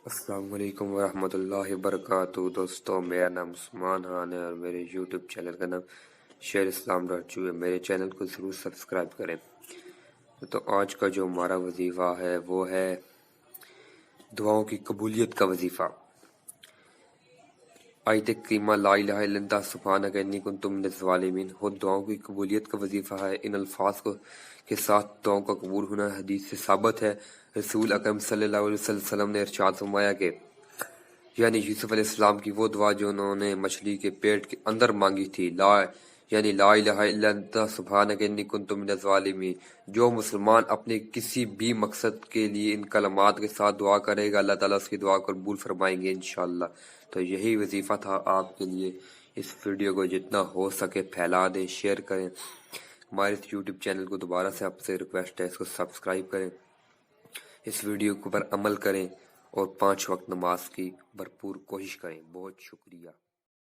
السلام علیکم ورحمۃ اللہ وبرکاتہ دوستوں، میرا نام عثمان ہے اور میرے یوٹیوب چینل کا نام @ہے۔ میرے چینل کو ضرور سبسکرائب کریں۔ تو آج کا جو ہمارا وظیفہ ہے وہ ہے دعاؤں کی قبولیت کا وظیفہ۔ آیت کریمہ لا الہ الا انت سبحانک انی کنت من الظالمین خود دعاؤں کی قبولیت کا وظیفہ ہے۔ ان الفاظ کے ساتھ دعاؤں کا قبول ہونا حدیث سے ثابت ہے۔ رسول اکرم صلی اللہ علیہ وسلم نے ارشاد فرمایا کہ یعنی یوسف علیہ السلام کی وہ دعا جو انہوں نے مچھلی کے پیٹ کے اندر مانگی تھی، یعنی لا الہ الا انت سبحانک انی کنت من الظالمین۔ جو مسلمان اپنے کسی بھی مقصد کے لیے ان کلمات کے ساتھ دعا کرے گا، اللہ تعالیٰ اس کی دعا قبول فرمائیں گے انشاءاللہ۔ تو یہی وظیفہ تھا آپ کے لیے۔ اس ویڈیو کو جتنا ہو سکے پھیلا دیں، شیئر کریں۔ ہمارے اس یوٹیوب چینل کو دوبارہ سے آپ سے ریکویسٹ ہے، اس کو سبسکرائب کریں، اس ویڈیو پر عمل کریں اور 5 وقت نماز کی بھرپور کوشش کریں۔ بہت شکریہ۔